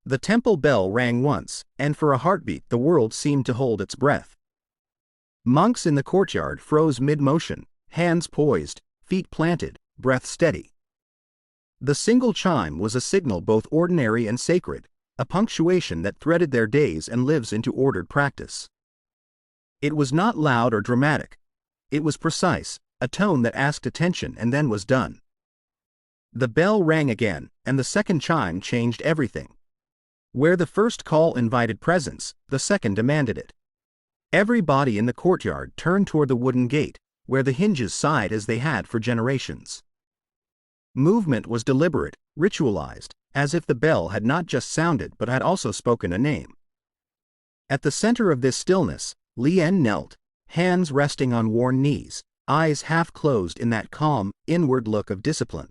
The temple bell rang once, and for a heartbeat the world seemed to hold its breath. Monks in the courtyard froze mid-motion, hands poised, feet planted, breath steady. The single chime was a signal both ordinary and sacred, a punctuation that threaded their days and lives into ordered practice. It was not loud or dramatic. It was precise, a tone that asked attention and then was done. The bell rang again, and the second chime changed everything. Where the first call invited presence, the second demanded it. Every body in the courtyard turned toward the wooden gate, where the hinges sighed as they had for generations. Movement was deliberate, ritualized, as if the bell had not just sounded but had also spoken a name. At the center of this stillness, Lien knelt, hands resting on worn knees, eyes half closed in that calm, inward look of discipline.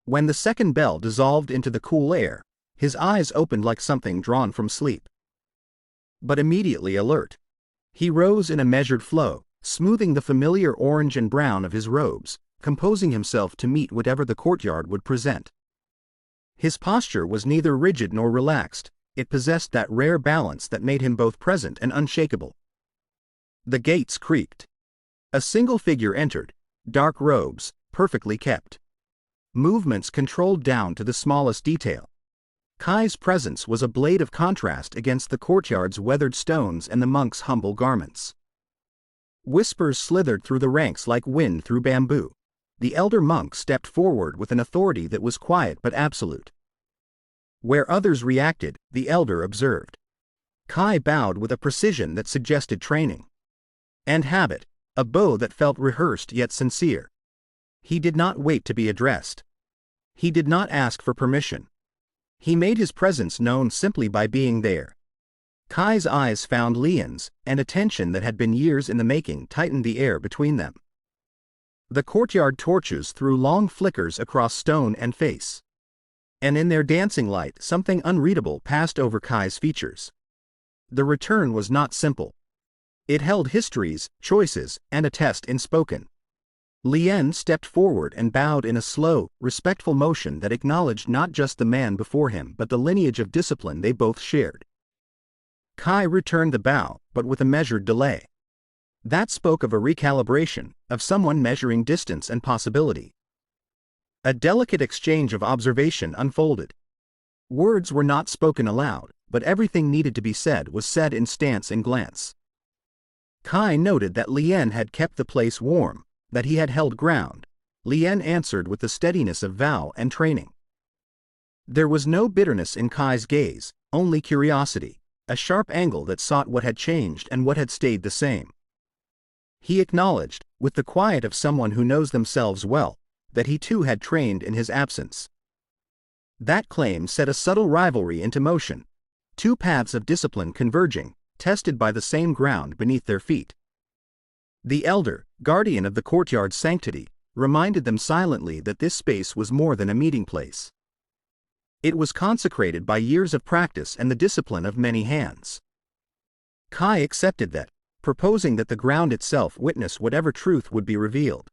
When the second bell dissolved into the cool air, his eyes opened like something drawn from sleep. But immediately alert. He rose in a measured flow, smoothing the familiar orange and brown of his robes, composing himself to meet whatever the courtyard would present. His posture was neither rigid nor relaxed, it possessed that rare balance that made him both present and unshakable. The gates creaked. A single figure entered, dark robes, perfectly kept. Movements controlled down to the smallest detail. Kai's presence was a blade of contrast against the courtyard's weathered stones and the monk's humble garments. Whispers slithered through the ranks like wind through bamboo. The elder monk stepped forward with an authority that was quiet but absolute. Where others reacted, the elder observed. Kai bowed with a precision that suggested training. And habit, a bow that felt rehearsed yet sincere. He did not wait to be addressed. He did not ask for permission. He made his presence known simply by being there. Kai's eyes found Lien's, and a tension that had been years in the making tightened the air between them. The courtyard torches threw long flickers across stone and face. And in their dancing light something unreadable passed over Kai's features. The return was not simple. It held histories, choices, and a test in spoken. Lien stepped forward and bowed in a slow, respectful motion that acknowledged not just the man before him but the lineage of discipline they both shared. Kai returned the bow, but with a measured delay. That spoke of a recalibration, of someone measuring distance and possibility. A delicate exchange of observation unfolded. Words were not spoken aloud, but everything needed to be said was said in stance and glance. Kai noted that Lien had kept the place warm, that he had held ground. Lien answered with the steadiness of vow and training. There was no bitterness in Kai's gaze, only curiosity, a sharp angle that sought what had changed and what had stayed the same. He acknowledged, with the quiet of someone who knows themselves well, that he too had trained in his absence. That claim set a subtle rivalry into motion, two paths of discipline converging, tested by the same ground beneath their feet. The elder, guardian of the courtyard's sanctity, reminded them silently that this space was more than a meeting place. It was consecrated by years of practice and the discipline of many hands. Kai accepted that, proposing that the ground itself witness whatever truth would be revealed.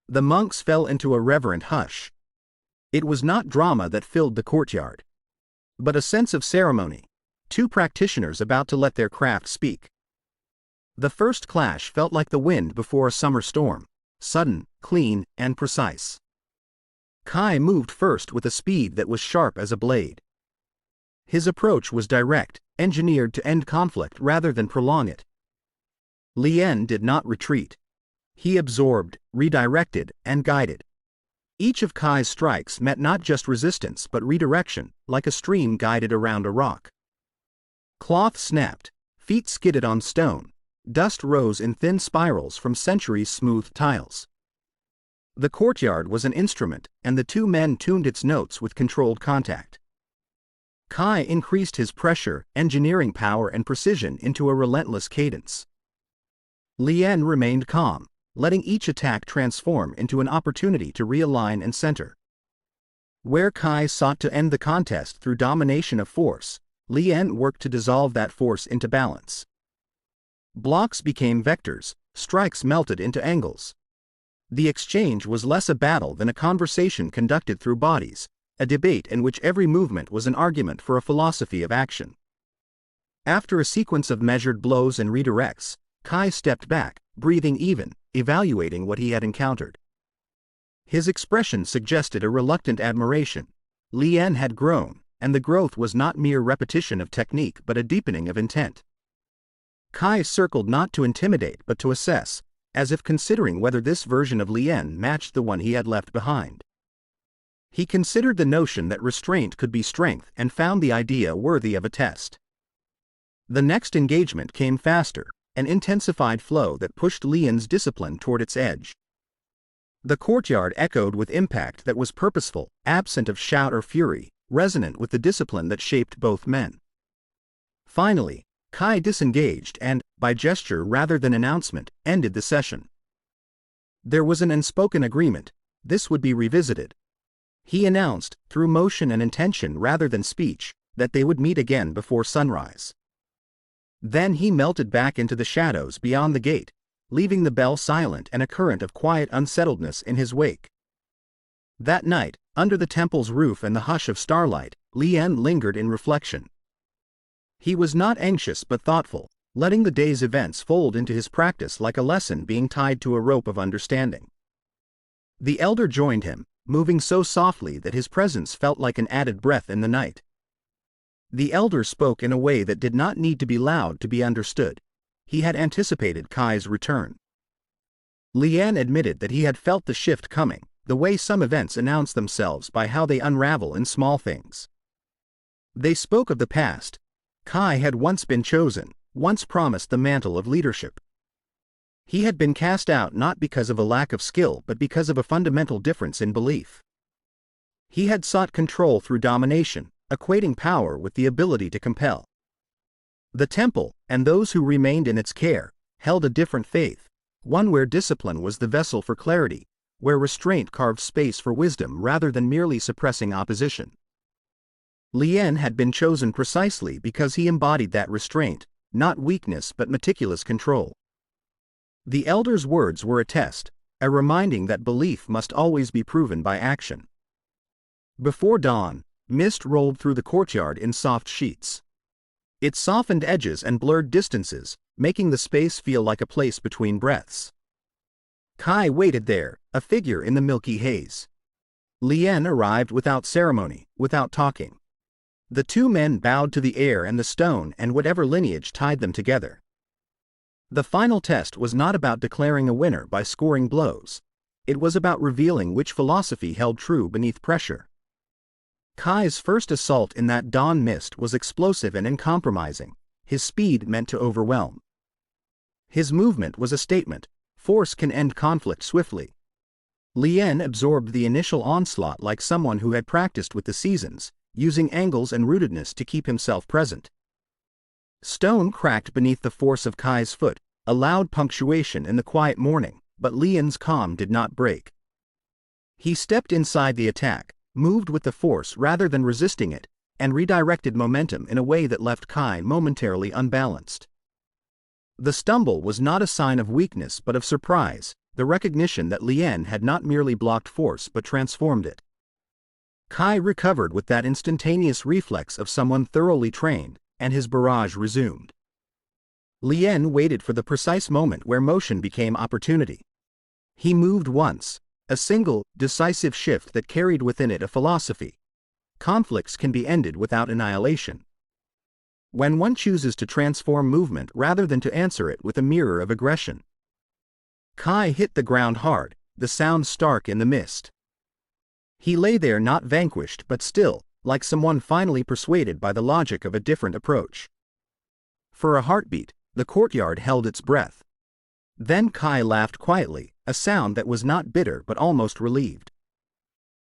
The monks fell into a reverent hush. It was not drama that filled the courtyard, but a sense of ceremony, two practitioners about to let their craft speak. The first clash felt like the wind before a summer storm, sudden, clean, and precise. Kai moved first with a speed that was sharp as a blade. His approach was direct, engineered to end conflict rather than prolong it. Lien did not retreat. He absorbed, redirected, and guided. Each of Kai's strikes met not just resistance but redirection, like a stream guided around a rock. Cloth snapped, feet skidded on stone, dust rose in thin spirals from centuries-smoothed tiles. The courtyard was an instrument, and the two men tuned its notes with controlled contact. Kai increased his pressure, engineering power and precision into a relentless cadence. Lien remained calm, letting each attack transform into an opportunity to realign and center. Where Kai sought to end the contest through domination of force, Lien worked to dissolve that force into balance. Blocks became vectors, strikes melted into angles. The exchange was less a battle than a conversation conducted through bodies, a debate in which every movement was an argument for a philosophy of action. After a sequence of measured blows and redirects, Kai stepped back, breathing even, evaluating what he had encountered. His expression suggested a reluctant admiration. Lien had grown, and the growth was not mere repetition of technique but a deepening of intent. Kai circled not to intimidate but to assess, as if considering whether this version of Lien matched the one he had left behind. He considered the notion that restraint could be strength and found the idea worthy of a test. The next engagement came faster, an intensified flow that pushed Lien's discipline toward its edge. The courtyard echoed with impact that was purposeful, absent of shout or fury, resonant with the discipline that shaped both men. Finally, Kai disengaged and, by gesture rather than announcement, ended the session. There was an unspoken agreement. This would be revisited. He announced, through motion and intention rather than speech, that they would meet again before sunrise. Then he melted back into the shadows beyond the gate, leaving the bell silent and a current of quiet unsettledness in his wake. That night, under the temple's roof and the hush of starlight, Lien lingered in reflection. He was not anxious but thoughtful, letting the day's events fold into his practice like a lesson being tied to a rope of understanding. The elder joined him, moving so softly that his presence felt like an added breath in the night. The elder spoke in a way that did not need to be loud to be understood. He had anticipated Kai's return. Lien admitted that he had felt the shift coming, the way some events announce themselves by how they unravel in small things. They spoke of the past. Kai had once been chosen, once promised the mantle of leadership. He had been cast out not because of a lack of skill but because of a fundamental difference in belief. He had sought control through domination, equating power with the ability to compel. The temple, and those who remained in its care, held a different faith, one where discipline was the vessel for clarity, where restraint carved space for wisdom rather than merely suppressing opposition. Lien had been chosen precisely because he embodied that restraint, not weakness but meticulous control. The elder's words were a test, a reminding that belief must always be proven by action. Before dawn, mist rolled through the courtyard in soft sheets. It softened edges and blurred distances, making the space feel like a place between breaths. Kai waited there, a figure in the milky haze. Lien arrived without ceremony, without talking. The two men bowed to the air and the stone and whatever lineage tied them together. The final test was not about declaring a winner by scoring blows. It was about revealing which philosophy held true beneath pressure. Kai's first assault in that dawn mist was explosive and uncompromising, his speed meant to overwhelm. His movement was a statement: force can end conflict swiftly. Lien absorbed the initial onslaught like someone who had practiced with the seasons, using angles and rootedness to keep himself present. Stone cracked beneath the force of Kai's foot, a loud punctuation in the quiet morning, but Lien's calm did not break. He stepped inside the attack, moved with the force rather than resisting it, and redirected momentum in a way that left Kai momentarily unbalanced. The stumble was not a sign of weakness but of surprise, the recognition that Lien had not merely blocked force but transformed it. Kai recovered with that instantaneous reflex of someone thoroughly trained, and his barrage resumed. Lien waited for the precise moment where motion became opportunity. He moved once, a single, decisive shift that carried within it a philosophy. Conflicts can be ended without annihilation. When one chooses to transform movement rather than to answer it with a mirror of aggression. Kai hit the ground hard, the sound stark in the mist. He lay there not vanquished but still, like someone finally persuaded by the logic of a different approach. For a heartbeat, the courtyard held its breath. Then Kai laughed quietly, a sound that was not bitter but almost relieved.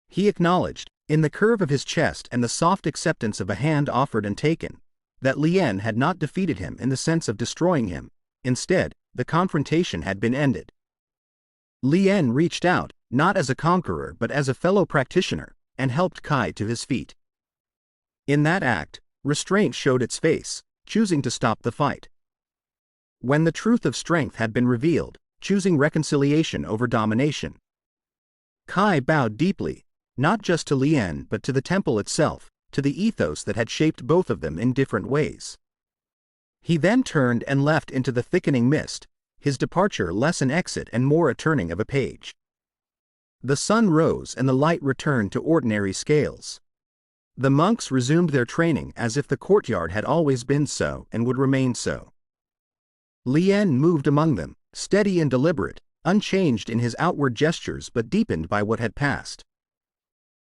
He acknowledged, in the curve of his chest and the soft acceptance of a hand offered and taken, that Lien had not defeated him in the sense of destroying him. Instead, the confrontation had been ended. Lien reached out, not as a conqueror but as a fellow practitioner, and helped Kai to his feet. In that act, restraint showed its face, choosing to stop the fight. When the truth of strength had been revealed, choosing reconciliation over domination. Kai bowed deeply, Not just to Lien but to the temple itself, to the ethos that had shaped both of them in different ways. He then turned and left into the thickening mist, his departure less an exit and more a turning of a page. The sun rose and the light returned to ordinary scales. The monks resumed their training as if the courtyard had always been so and would remain so. Lien moved among them, steady and deliberate, unchanged in his outward gestures but deepened by what had passed.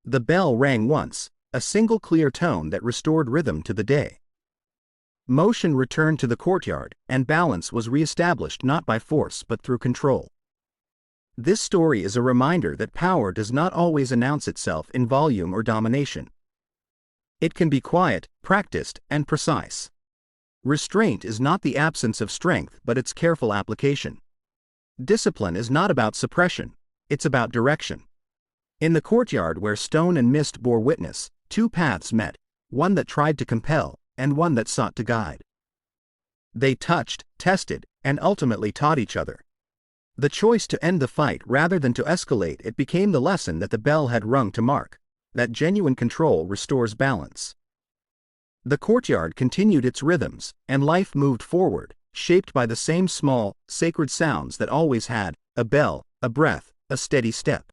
The bell rang once, a single clear tone that restored rhythm to the day. Motion returned to the courtyard, and balance was re-established not by force but through control. This story is a reminder that power does not always announce itself in volume or domination. It can be quiet, practiced, and precise. Restraint is not the absence of strength but its careful application. Discipline is not about suppression, it's about direction. In the courtyard where stone and mist bore witness, two paths met, one that tried to compel, and one that sought to guide. They touched, tested, and ultimately taught each other. The choice to end the fight rather than to escalate it became the lesson that the bell had rung to mark, that genuine control restores balance. The courtyard continued its rhythms, and life moved forward, shaped by the same small, sacred sounds that always had: a bell, a breath, a steady step.